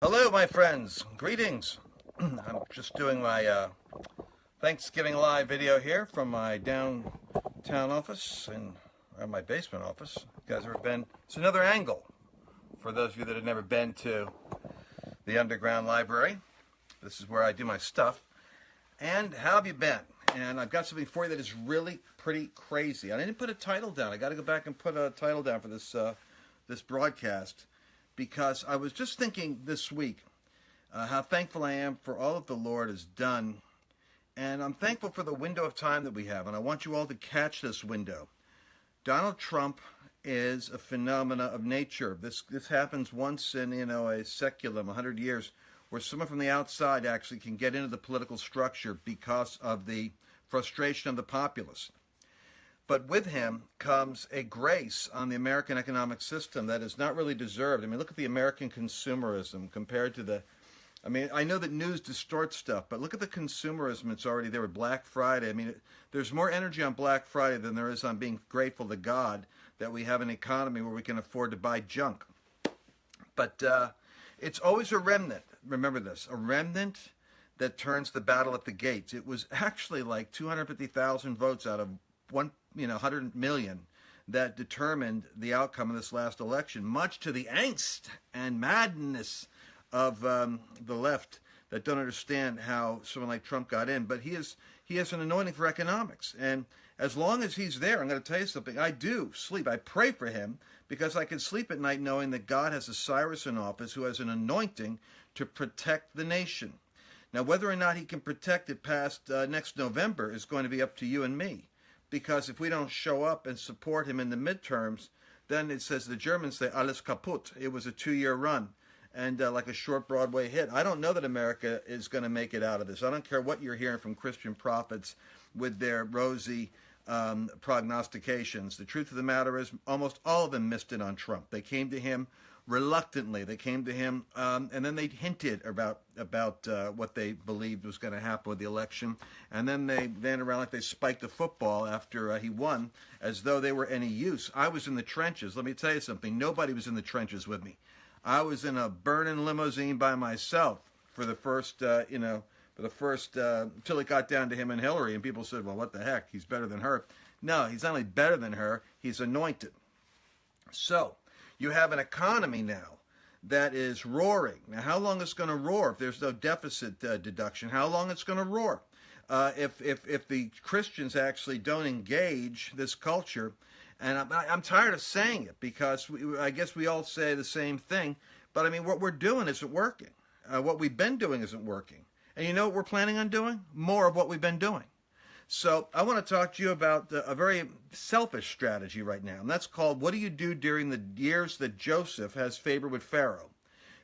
Hello, my friends. Greetings. I'm just doing my Thanksgiving live video here from my downtown office or my basement office. You guys ever been? It's another angle for those of you that have never been to the underground library. This is where I do my stuff. And how have you been? And I've got something for you that is really pretty crazy. I didn't put a title down. I got to go back and put a title down for this broadcast, because I was just thinking this week how thankful I am for all that the Lord has done. And I'm thankful for the window of time that we have. And I want you all to catch this window. Donald Trump is a phenomena of nature. This happens once in a seculum, 100 years, where someone from the outside actually can get into the political structure because of the frustration of the populace. But with him comes a grace on the American economic system that is not really deserved. I mean, look at the American consumerism compared to I know that news distorts stuff, but look at the consumerism it's already there with Black Friday. I mean, there's more energy on Black Friday than there is on being grateful to God that we have an economy where we can afford to buy junk. But it's always a remnant. Remember this, a remnant that turns the battle at the gates. It was actually like 250,000 votes out of 100 million that determined the outcome of this last election, much to the angst and madness of the left that don't understand how someone like Trump got in. But he has an anointing for economics, and as long as he's there, I'm going to tell you something. I do sleep. I pray for him because I can sleep at night knowing that God has a Cyrus in office who has an anointing to protect the nation. Now, whether or not he can protect it past next November is going to be up to you and me. Because if we don't show up and support him in the midterms, then it says, the Germans say, alles kaputt. It was a 2-year run and like a short Broadway hit. I don't know that America is going to make it out of this. I don't care what you're hearing from Christian prophets with their rosy prognostications. The truth of the matter is almost all of them missed it on Trump. They came to him reluctantly. They came to him and then they hinted about what they believed was going to happen with the election, and then they ran around like they spiked a football after he won, as though they were any use. I was in the trenches. Let me tell you something. Nobody was in the trenches with me. I was in a burning limousine by myself for the first until it got down to him and Hillary, and people said, well, what the heck, he's better than her. No, he's not only better than her, he's anointed. So you have an economy now that is roaring. Now, how long it's going to roar if there's no deficit deduction? How long it's going to roar? If the Christians actually don't engage this culture, and I'm tired of saying it because I guess we all say the same thing, but I mean, what we're doing isn't working. What we've been doing isn't working. And you know what we're planning on doing? More of what we've been doing. So I want to talk to you about a very selfish strategy right now, and that's called, what do you do during the years that Joseph has favor with Pharaoh,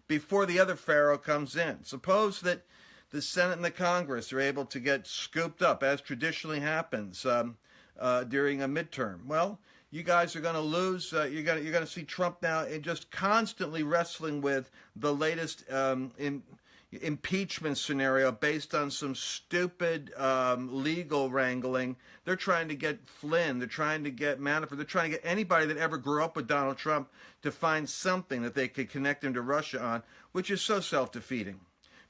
before the other Pharaoh comes in? Suppose that the Senate and the Congress are able to get scooped up, as traditionally happens during a midterm. Well, you guys are going to lose. You're going to see Trump now just constantly wrestling with the latest impeachment scenario based on some stupid legal wrangling. They're trying to get Flynn. They're trying to get Manafort. They're trying to get anybody that ever grew up with Donald Trump to find something that they could connect him to Russia on, which is so self-defeating.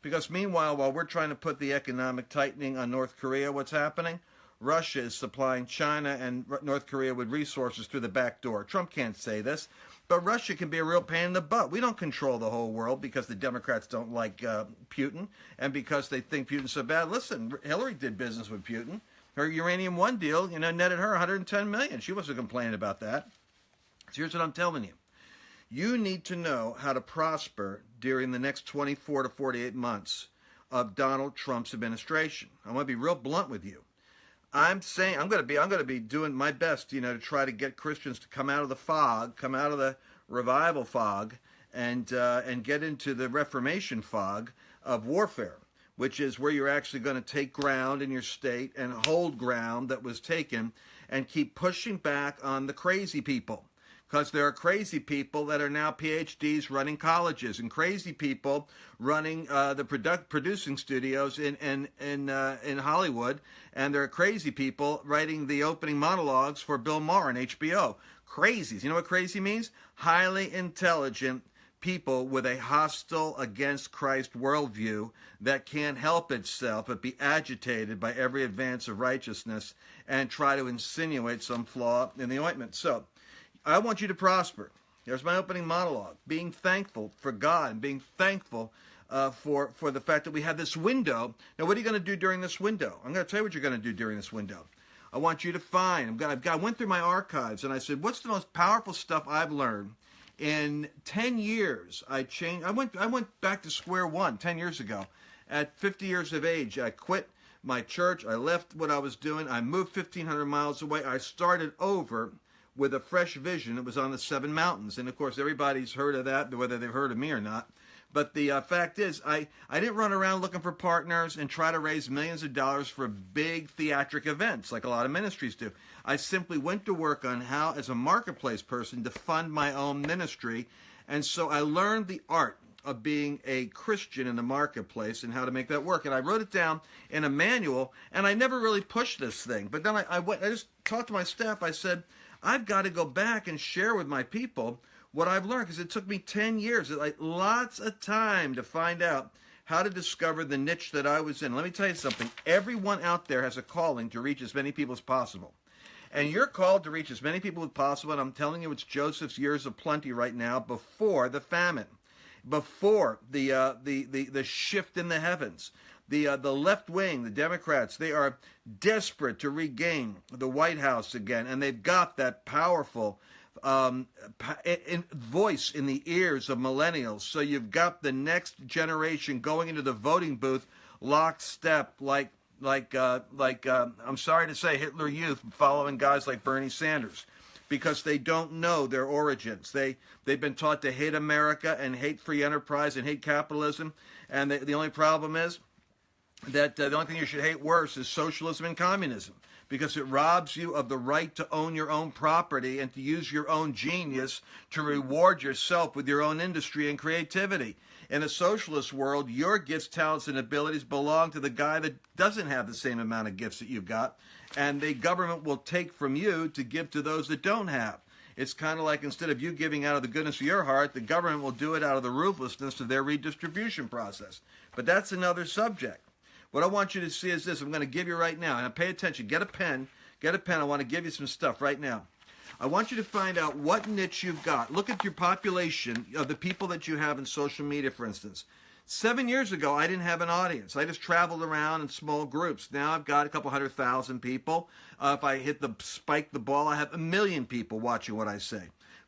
Because meanwhile, while we're trying to put the economic tightening on North Korea, what's happening? Russia is supplying China and North Korea with resources through the back door. Trump can't say this, but Russia can be a real pain in the butt. We don't control the whole world because the Democrats don't like Putin and because they think Putin's so bad. Listen, Hillary did business with Putin. Her Uranium One deal, netted her $110 million. She wasn't complaining about that. So here's what I'm telling you. You need to know how to prosper during the next 24 to 48 months of Donald Trump's administration. I'm going to be real blunt with you. I'm saying I'm going to be doing my best, to try to get Christians to come out of the fog, come out of the revival fog, and get into the Reformation fog of warfare, which is where you're actually going to take ground in your state and hold ground that was taken, and keep pushing back on the crazy people. Because there are crazy people that are now PhDs running colleges, and crazy people running the producing studios in Hollywood, and there are crazy people writing the opening monologues for Bill Maher on HBO. Crazies. You know what crazy means? Highly intelligent people with a hostile against Christ worldview that can't help itself but be agitated by every advance of righteousness and try to insinuate some flaw in the ointment. So I want you to prosper. There's my opening monologue. Being thankful for God and being thankful for the fact that we have this window. Now, what are you going to do during this window? I'm going to tell you what you're going to do during this window. I want you to find, I went through my archives and I said, what's the most powerful stuff I've learned? In 10 years, I went back to square one 10 years ago. At 50 years of age, I quit my church. I left what I was doing. I moved 1,500 miles away. I started over with a fresh vision. It was on the Seven Mountains. And, of course, everybody's heard of that, whether they've heard of me or not. But the fact is, I didn't run around looking for partners and try to raise millions of dollars for big theatric events like a lot of ministries do. I simply went to work on how, as a marketplace person, to fund my own ministry. And so I learned the art of being a Christian in the marketplace and how to make that work. And I wrote it down in a manual, and I never really pushed this thing. But then I just talked to my staff. I said, I've got to go back and share with my people what I've learned, because it took me 10 years, like lots of time to find out how to discover the niche that I was in. Let me tell you something. Everyone out there has a calling to reach as many people as possible. And you're called to reach as many people as possible, and I'm telling you, it's Joseph's years of plenty right now, before the famine, before the shift in the heavens. The left wing, the Democrats, they are desperate to regain the White House again, and they've got that powerful voice in the ears of millennials. So you've got the next generation going into the voting booth lockstep, like I'm sorry to say, Hitler Youth, following guys like Bernie Sanders, because they don't know their origins. They've been taught to hate America and hate free enterprise and hate capitalism, and the only problem is that the only thing you should hate worse is socialism and communism, because it robs you of the right to own your own property and to use your own genius to reward yourself with your own industry and creativity. In a socialist world, your gifts, talents, and abilities belong to the guy that doesn't have the same amount of gifts that you've got, and the government will take from you to give to those that don't have. It's kind of like, instead of you giving out of the goodness of your heart, the government will do it out of the ruthlessness of their redistribution process. But that's another subject. What I want you to see is this. I'm going to give you right now, and pay attention. Get a pen. I want to give you some stuff right now. I want you to find out what niche you've got. Look at your population of the people that you have in social media, for instance. 7 years ago, I didn't have an audience. I just traveled around in small groups. Now I've got a couple 100,000 people. If I spike the ball, I have 1 million people watching what I say.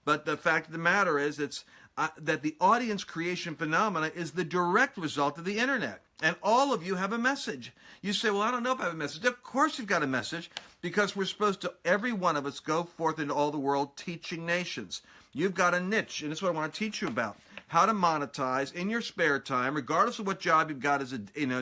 But the fact of the matter is, that the audience creation phenomena is the direct result of the internet. And all of you have a message. You say, well, I don't know if I have a message. Of course you've got a message, because we're supposed to, every one of us, go forth into all the world teaching nations. You've got a niche, and this is what I want to teach you about. How to monetize in your spare time, regardless of what job you've got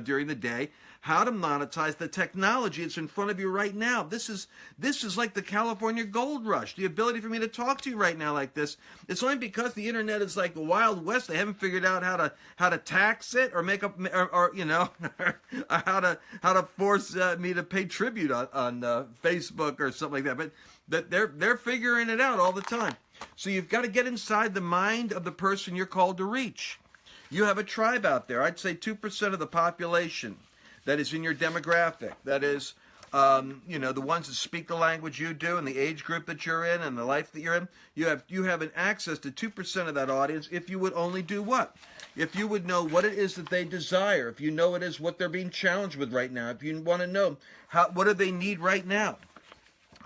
during the day, how to monetize the technology that's in front of you right now. This is like the California gold rush. The ability for me to talk to you right now like this, it's only because the internet is like the Wild West. They haven't figured out how to tax it or make up or how to force me to pay tribute on Facebook or something like that. But they're figuring it out all the time. So you've got to get inside the mind of the person you're called to reach. You have a tribe out there. I'd say 2% of the population that is in your demographic. That is, the ones that speak the language you do, and the age group that you're in, and the life that you're in. You have an access to 2% of that audience if you would only do what? If you would know what it is that they desire. If you know it is what they're being challenged with right now. If you want to know what do they need right now.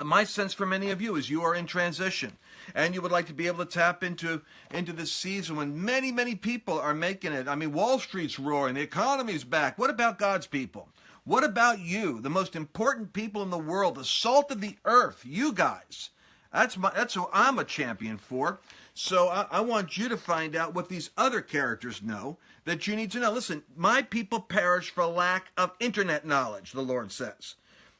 My sense for many of you is you are in transition, and you would like to be able to tap into this season when many, many people are making it. I mean, Wall Street's roaring, the economy's back. What about God's people? What about you, the most important people in the world, the salt of the earth, you guys? That's who I'm a champion for. So I want you to find out what these other characters know that you need to know. Listen, my people perish for lack of internet knowledge, the Lord says.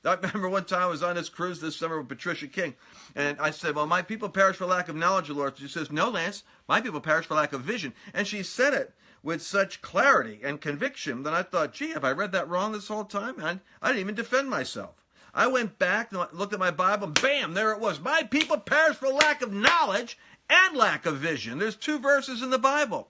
I remember one time I was on this cruise this summer with Patricia King, and I said, well, my people perish for lack of knowledge, Lord. She says, no, Lance, my people perish for lack of vision. And she said it with such clarity and conviction that I thought, gee, have I read that wrong this whole time? And I didn't even defend myself. I went back and looked at my Bible, and bam, there it was. My people perish for lack of knowledge and lack of vision. There's 2 verses in the Bible.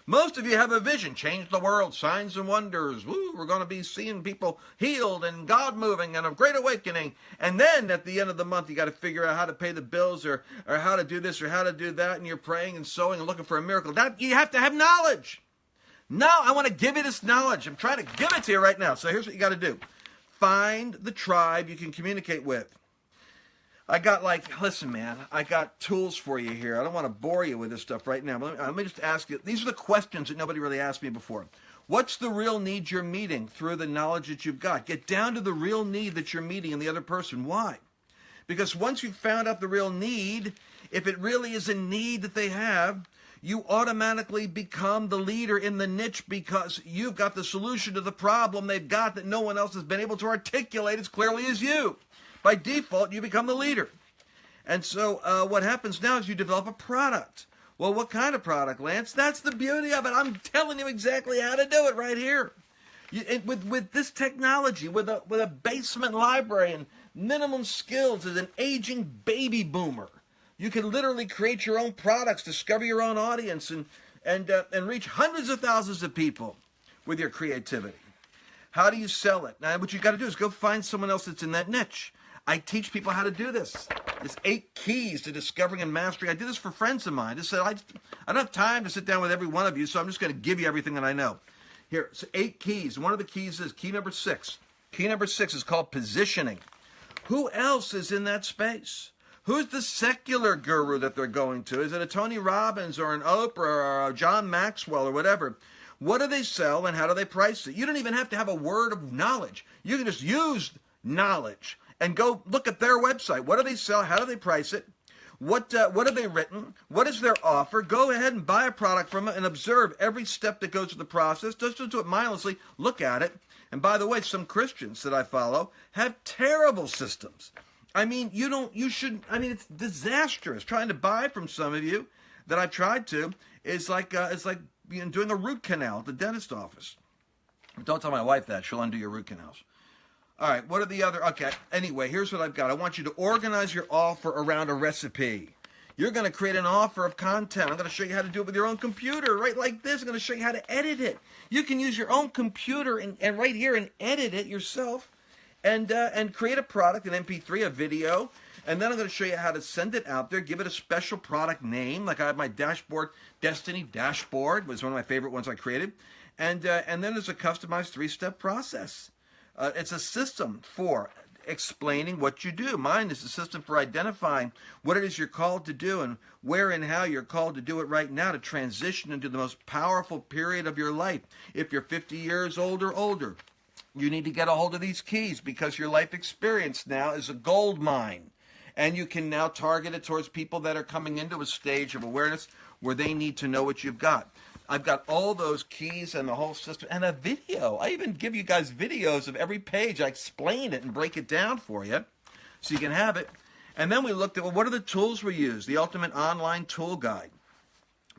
Most of you have a vision. Change the world, signs and wonders. Woo, we're going to be seeing people healed and God moving and a great awakening. And then at the end of the month, you got to figure out how to pay the bills or how to do this or how to do that. And you're praying and sowing and looking for a miracle. That you have to have knowledge. No, I want to give you this knowledge. I'm trying to give it to you right now. So here's what you got to do. Find the tribe you can communicate with. I got listen, man, I got tools for you here. I don't want to bore you with this stuff right now. But let me just ask you. These are the questions that nobody really asked me before. What's the real need you're meeting through the knowledge that you've got? Get down to the real need that you're meeting in the other person. Why? Because once you've found out the real need, if it really is a need that they have, you automatically become the leader in the niche because you've got the solution to the problem they've got that no one else has been able to articulate as clearly as you. By default, you become the leader. And so what happens now is you develop a product. Well, what kind of product, Lance? That's the beauty of it. I'm telling you exactly how to do it right here. With this technology, with a basement library and minimum skills as an aging baby boomer, you can literally create your own products, discover your own audience, and reach hundreds of thousands of people with your creativity. How do you sell it? Now, what you got to do is go find someone else that's in that niche. I teach people how to do this. It's 8 keys to discovering and mastering. I did this for friends of mine. I said, I don't have time to sit down with every one of you, so I'm just going to give you everything that I know. Here, so 8 keys. One of the keys is key number 6. Key number 6 is called positioning. Who else is in that space? Who's the secular guru that they're going to? Is it a Tony Robbins or an Oprah or a John Maxwell or whatever? What do they sell and how do they price it? You don't even have to have a word of knowledge. You can just use knowledge. And go look at their website. What do they sell? How do they price it? What have they written? What is their offer? Go ahead and buy a product from it and observe every step that goes through the process. Just do it mindlessly. Look at it. And by the way, some Christians that I follow have terrible systems. I mean, it's disastrous. Trying to buy from some of you that I've tried to is like doing a root canal at the dentist office. Don't tell my wife that. She'll undo your root canals. All right, what are the other? Okay, anyway, here's what I've got. I want you to organize your offer around a recipe. You're going to create an offer of content. I'm going to show you how to do it with your own computer, right like this. I'm going to show you how to edit it. You can use your own computer and right here and edit it yourself and create a product, an MP3, a video. And then I'm going to show you how to send it out there, give it a special product name. Like I have my dashboard, Destiny Dashboard was one of my favorite ones I created. And then there's a customized 3-step process. It's a system for explaining what you do. Mine is a system for identifying what it is you're called to do and where and how you're called to do it right now to transition into the most powerful period of your life. If you're 50 years old or older, you need to get a hold of these keys because your life experience now is a gold mine. And you can now target it towards people that are coming into a stage of awareness where they need to know what you've got. I've got all those keys and the whole system and a video. I even give you guys videos of every page. I explain it and break it down for you so you can have it. And then we looked at, well, what are the tools we use? The Ultimate Online Tool Guide.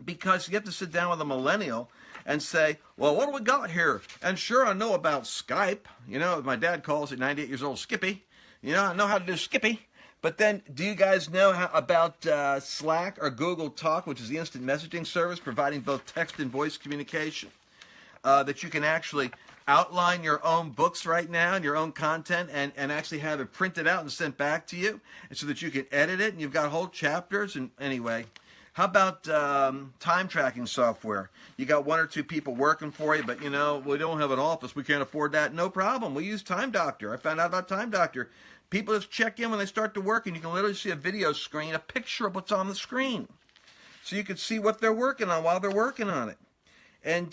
Because you have to sit down with a millennial and say, well, what do we got here? And sure, I know about Skype. You know, my dad calls it 98 years old Skippy. You know, I know how to do Skippy. But then, do you guys know about Slack or Google Talk, which is the instant messaging service providing both text and voice communication? That you can actually outline your own books right now and your own content and actually have it printed out and sent back to you and so that you can edit it and you've got whole chapters. And anyway, how about time tracking software? You got 1 or 2 people working for you, but, you know, we don't have an office. We can't afford that. No problem. We use Time Doctor. I found out about Time Doctor. People just check in when they start to work, and you can literally see a video screen, a picture of what's on the screen. So you can see what they're working on while they're working on it. And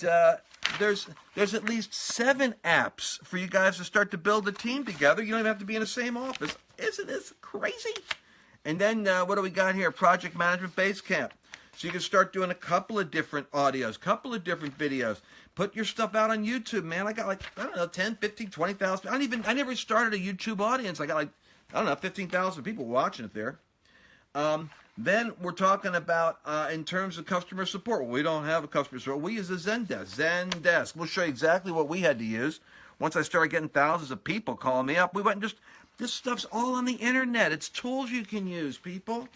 there's at least 7 apps for you guys to start to build a team together. You don't even have to be in the same office. Isn't this crazy? And then what do we got here? Project Management Basecamp. So you can start doing a couple of different audios, couple of different videos. Put your stuff out on YouTube, man. I got 10, 15, 20,000. I never started a YouTube audience. I got 15,000 people watching it there. Then we're talking about in terms of customer support. Well, we don't have a customer support. We use a Zendesk. We'll show you exactly what we had to use. Once I started getting thousands of people calling me up, we went and this stuff's all on the internet. It's tools you can use, people.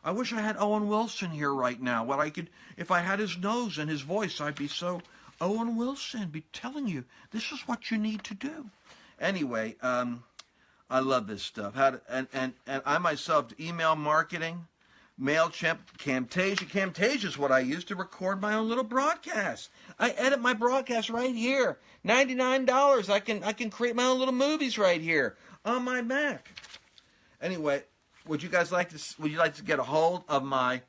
I wish I had Owen Wilson here right now. What I could, if I had his nose and his voice, I'd be so Owen Wilson, be telling you, this is what you need to do. Anyway, I love this stuff. And I myself, email marketing, MailChimp, Camtasia. Camtasia is what I use to record my own little broadcast. I edit my broadcast right here. $99. I can create my own little movies right here on my Mac. Anyway, would you like to get a hold of my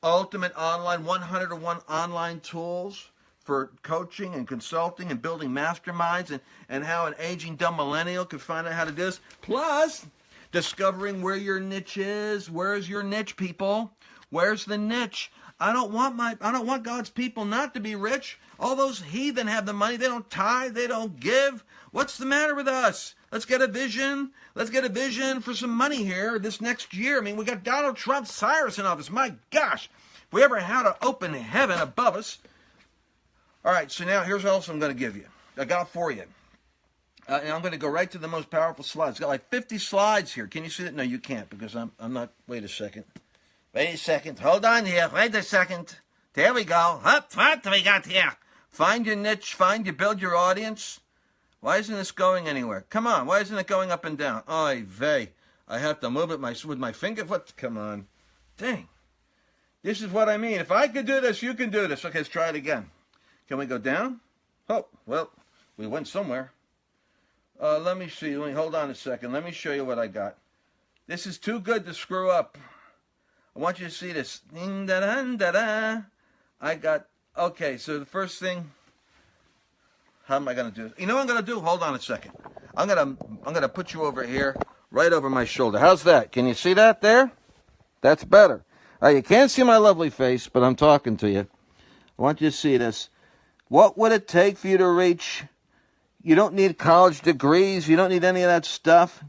ultimate online 101 online tools for coaching and consulting and building masterminds, and how an aging dumb millennial can find out how to do this, plus discovering where your niche is? Where's your niche, people? Where's the niche? I don't want God's people not to be rich. All those heathen have the money. They don't tithe. They don't give. What's the matter with us? Let's get a vision. Let's get a vision for some money here this next year. I mean, we got Donald Trump, Cyrus in office. My gosh, if we ever had an open heaven above us. All right, so now here's what else I'm going to give you. I got for you. And I'm going to go right to the most powerful slides. It's got like 50 slides here. Can you see that? No, you can't, because I'm not. Wait a second. Wait a second. Hold on here. Wait a second. There we go. What do we got here? Find your niche. Build your audience. Why isn't this going anywhere? Come on. Why isn't it going up and down? Oy vey. I have to move it with my finger. What? Come on. Dang. This is what I mean. If I could do this, you can do this. Okay, let's try it again. Can we go down? Oh, well, we went somewhere. Let me see. Hold on a second. Let me show you what I got. This is too good to screw up. I want you to see this. Ding, da, da, da, da. I got, okay, so the first thing, how am I going to do this? You know what I'm going to do? Hold on a second. I'm going to put you over here, right over my shoulder. How's that? Can you see that there? That's better. You can't see my lovely face, but I'm talking to you. I want you to see this. What would it take for you to reach? You don't need college degrees. You don't need any of that stuff.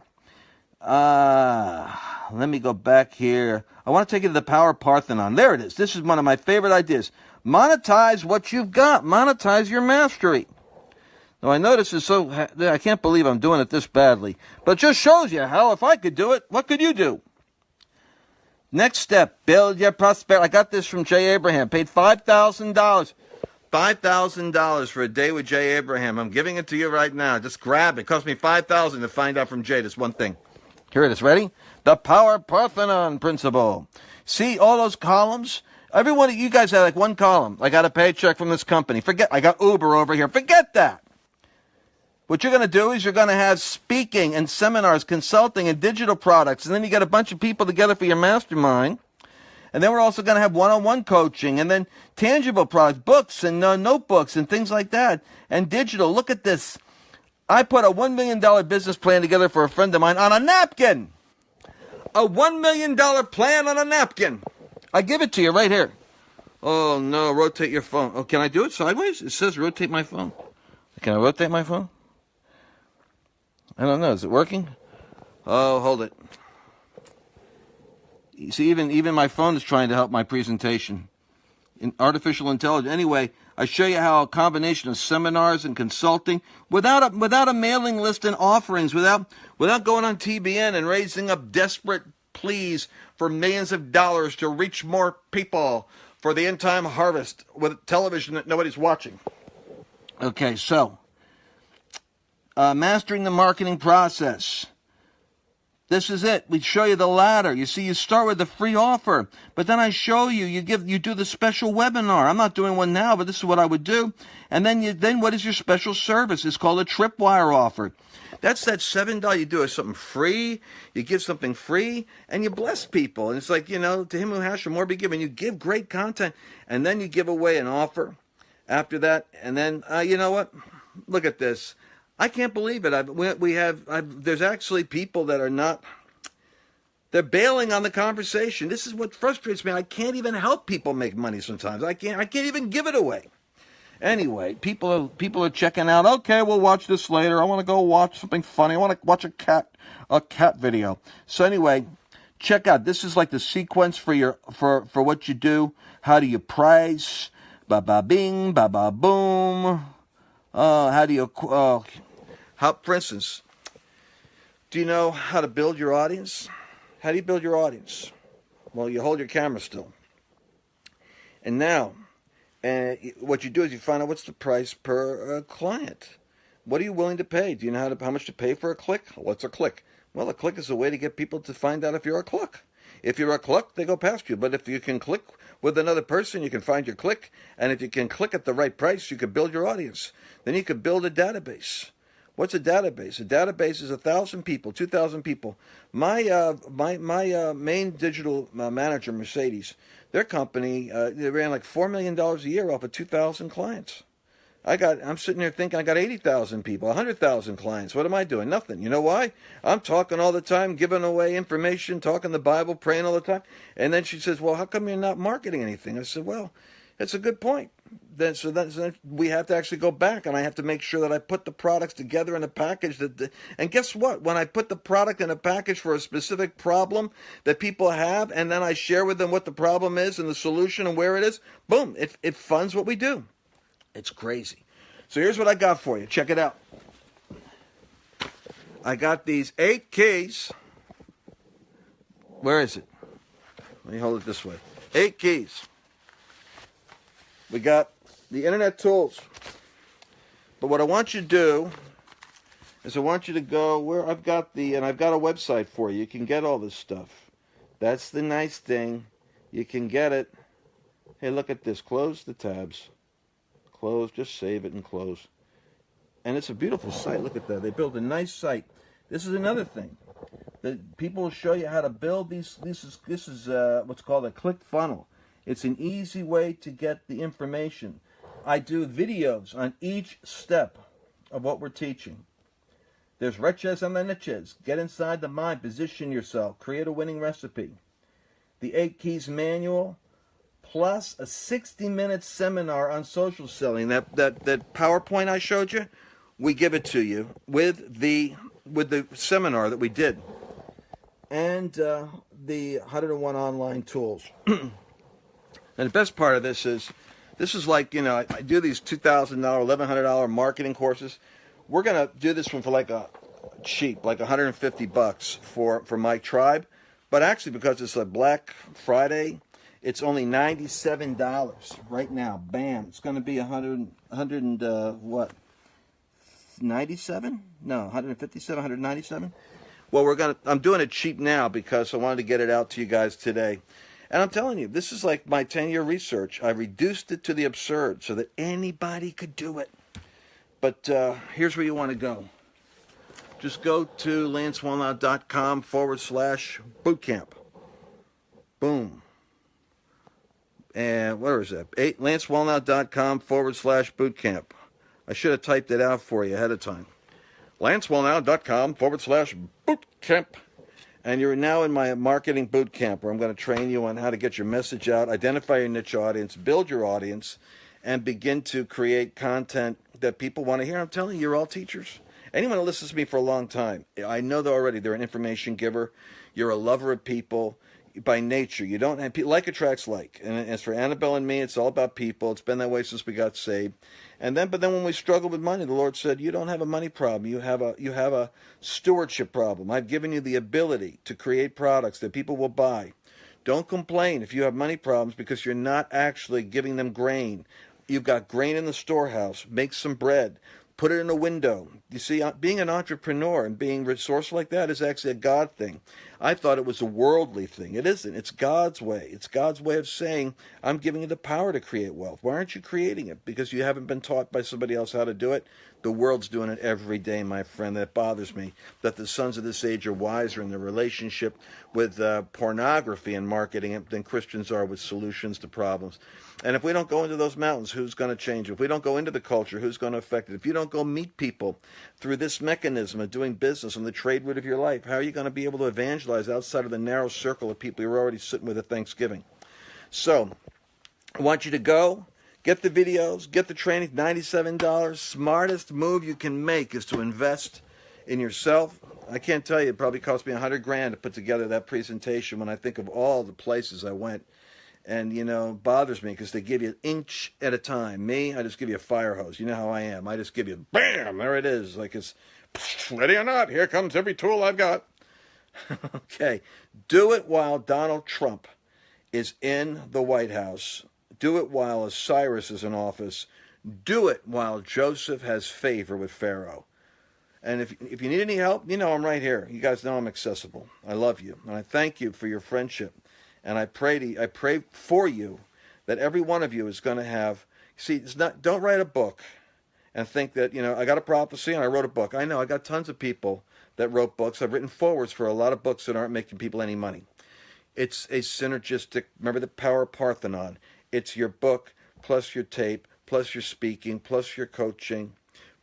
Let me go back here. I want to take you to the Power Parthenon. There it is. This is one of my favorite ideas. Monetize what you've got. Monetize your mastery. Now, I know this is so... I can't believe I'm doing it this badly. But it just shows you how, if I could do it, what could you do? Next step, build your prosperity. I got this from Jay Abraham. Paid $5,000. $5,000 for a day with Jay Abraham. I'm giving it to you right now. Just grab it. It cost me $5,000 to find out from Jay this one thing. Here it is. Ready? The Power Parthenon Principle. See all those columns? Every one of you guys have like one column. I got a paycheck from this company. Forget, I got Uber over here. Forget that. What you're going to do is you're going to have speaking and seminars, consulting and digital products. And then you get a bunch of people together for your mastermind. And then we're also going to have one-on-one coaching, and then tangible products, books and notebooks and things like that, and digital. Look at this. I put a $1 million business plan together for a friend of mine on a napkin. A $1 million plan on a napkin. I give it to you right here. Oh, no, rotate your phone. Oh, can I do it sideways? It says rotate my phone. Can I rotate my phone? I don't know. Is it working? Oh, hold it. You see, even my phone is trying to help my presentation. In artificial intelligence. Anyway, I show you how a combination of seminars and consulting, without a mailing list and offerings, without going on TBN and raising up desperate pleas for millions of dollars to reach more people for the end time harvest with television that nobody's watching. Okay, so mastering the marketing process. This is it. We show you the ladder. You see, you start with the free offer, but then I show you, you do the special webinar. I'm not doing one now, but this is what I would do. And then what is your special service? It's called a tripwire offer. That's that $7. You do something free, you give something free, and you bless people. And it's like, to him who has shall more be given. You give great content, and then you give away an offer after that. And then, you know what? Look at this. I can't believe it. There's actually people that are not, they're bailing on the conversation. This is what frustrates me. I can't even help people make money sometimes. I can't even give it away. Anyway, people are checking out. Okay, we'll watch this later. I want to go watch something funny. I want to watch a cat video. So anyway, check out. This is like the sequence for what you do. How do you price? Ba ba bing, ba ba boom. How do you, for instance, do you know how to build your audience? How do you build your audience? Well, you hold your camera still. And now, what you do is you find out what's the price per client. What are you willing to pay? Do you know how much to pay for a click? What's a click? Well, a click is a way to get people to find out if you're a cluck. If you're a cluck, they go past you. But if you can click with another person, you can find your click. And if you can click at the right price, you can build your audience. Then you can build a database. What's a database? A database is 1,000 people, 2,000 people. My main digital manager, Mercedes, their company, they ran like $4 million a year off of 2,000 clients. I'm sitting here thinking I got 80,000 people, 100,000 clients. What am I doing? Nothing. You know why? I'm talking all the time, giving away information, talking the Bible, praying all the time. And then she says, well, how come you're not marketing anything? I said, well, it's a good point. Then we have to actually go back, and I have to make sure that I put the products together in a package. And guess what? When I put the product in a package for a specific problem that people have, and then I share with them what the problem is and the solution and where it is, boom, it funds what we do. It's crazy. So here's what I got for you. Check it out. I got these 8 keys. Where is it? Let me hold it this way. 8 keys. We got the internet tools. But what I want you to do is I want you to go where and I've got a website for you. You can get all this stuff. That's the nice thing. You can get it. Hey, look at this. Close the tabs. Close, just save it and close. And it's a beautiful site. Look at that. They built a nice site. This is another thing. That people will show you how to build these. This is what's called a click funnel. It's an easy way to get the information. I do videos on each step of what we're teaching. There's riches and the niches. Get inside the mind. Position yourself. Create a winning recipe. The 8 Keys Manual. Plus a 60-minute seminar on social selling. That PowerPoint I showed you, we give it to you with the seminar that we did, and the 101 online tools. And the best part of this is like, I do these $2,000, $1,100 marketing courses. We're gonna do this one for like a cheap, like $150 for my tribe, but actually because it's a Black Friday. It's only $97 right now. Bam! It's going to be 97? No, 157, 197. Well, I'm doing it cheap now because I wanted to get it out to you guys today. And I'm telling you, this is like my 10-year research. I reduced it to the absurd so that anybody could do it. But here's where you want to go. Just go to lancewallnau.com/bootcamp. Boom. And where is that? lancewallnau.com/bootcamp. I should have typed it out for you ahead of time. lancewallnau.com/bootcamp. And you're now in my marketing bootcamp where I'm going to train you on how to get your message out, identify your niche audience, build your audience, and begin to create content that people want to hear. I'm telling you, you're all teachers. Anyone who listens to me for a long time, I know they're an information giver. You're a lover of people. By nature, you don't have like attracts like, and as for Annabelle and me, it's all about people. It's been that way since we got saved, but then when we struggled with money, the Lord said, "You don't have a money problem. You have a stewardship problem. I've given you the ability to create products that people will buy. Don't complain if you have money problems because you're not actually giving them grain. You've got grain in the storehouse. Make some bread." Put it in a window. You see, being an entrepreneur and being resourceful like that is actually a God thing. I thought it was a worldly thing. It isn't. It's God's way. It's God's way of saying, I'm giving you the power to create wealth. Why aren't you creating it? Because you haven't been taught by somebody else how to do it? The world's doing it every day, my friend. That bothers me, that the sons of this age are wiser in their relationship with pornography and marketing than Christians are with solutions to problems. And if we don't go into those mountains, who's going to change it? If we don't go into the culture, who's going to affect it? If you don't go meet people through this mechanism of doing business on the trade route of your life, how are you going to be able to evangelize outside of the narrow circle of people you're already sitting with at Thanksgiving? So, I want you to go. Get the videos, get the training, $97. Smartest move you can make is to invest in yourself. I can't tell you, it probably cost me $100,000 to put together that presentation when I think of all the places I went. And, it bothers me because they give you an inch at a time. Me, I just give you a fire hose. You know how I am. I just give you, bam, there it is. Like it's, ready or not, here comes every tool I've got. Okay, do it while Donald Trump is in the White House. Do it while Cyrus is in office. Do it while Joseph has favor with Pharaoh. And if you need any help, you know I'm right here. You guys know I'm accessible. I love you, and I thank you for your friendship. And I pray for you that every one of you is going to have. See, don't write a book and think that, I got a prophecy and I wrote a book. I know I got tons of people that wrote books. I've written forewords for a lot of books that aren't making people any money. It's a synergistic. Remember the power of Parthenon. It's your book plus your tape plus your speaking plus your coaching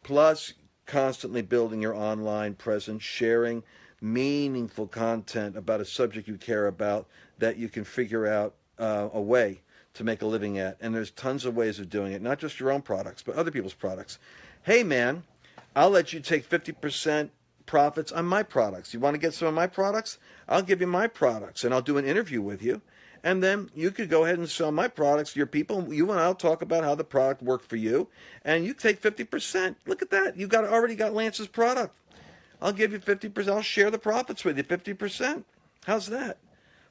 plus constantly building your online presence, sharing meaningful content about a subject you care about that you can figure out a way to make a living at. And there's tons of ways of doing it, not just your own products, but other people's products. Hey, man, I'll let you take 50% profits on my products. You want to get some of my products? I'll give you my products, and I'll do an interview with you. And then you could go ahead and sell my products to your people. You and I'll talk about how the product worked for you. And you take 50%. Look at that. You've already got Lance's product. I'll give you 50%. I'll share the profits with you, 50%. How's that?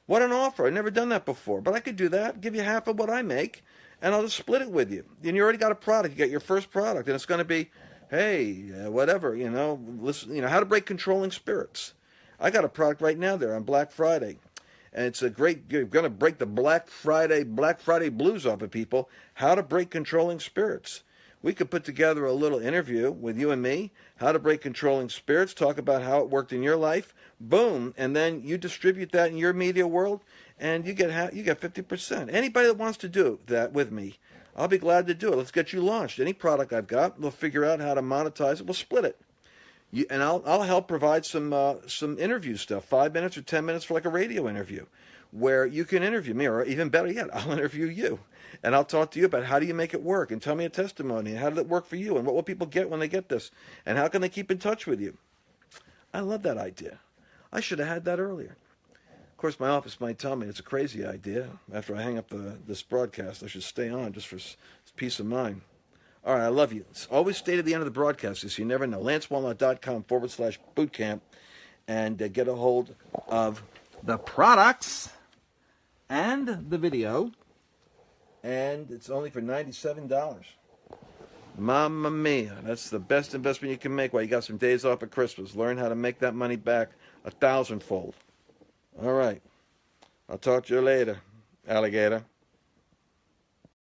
What an offer. I've never done that before. But I could do that, give you half of what I make, and I'll just split it with you. And you already got a product. You got your first product. And it's going to be, hey, whatever, listen, how to break controlling spirits. I got a product right now there on Black Friday. And it's you're going to break the Black Friday blues off of people, how to break controlling spirits. We could put together a little interview with you and me, how to break controlling spirits, talk about how it worked in your life, boom, and then you distribute that in your media world, and you get 50%. Anybody that wants to do that with me, I'll be glad to do it. Let's get you launched. Any product I've got, we'll figure out how to monetize it. We'll split it. And I'll help provide some interview stuff, 5 minutes or 10 minutes for like a radio interview, where you can interview me, or even better yet, I'll interview you, and I'll talk to you about how do you make it work, and tell me a testimony, and how did it work for you, and what will people get when they get this, and how can they keep in touch with you. I love that idea. I should have had that earlier. Of course, my office might tell me it's a crazy idea. After I hang up this broadcast, I should stay on just for peace of mind. All right, I love you. It's always stay to the end of the broadcast, so you never know. LanceWallnau.com/bootcamp, and get a hold of the products and the video, and it's only for $97. Mamma mia, that's the best investment you can make while you got some days off at Christmas. Learn how to make that money back 1,000-fold. All right, I'll talk to you later, alligator.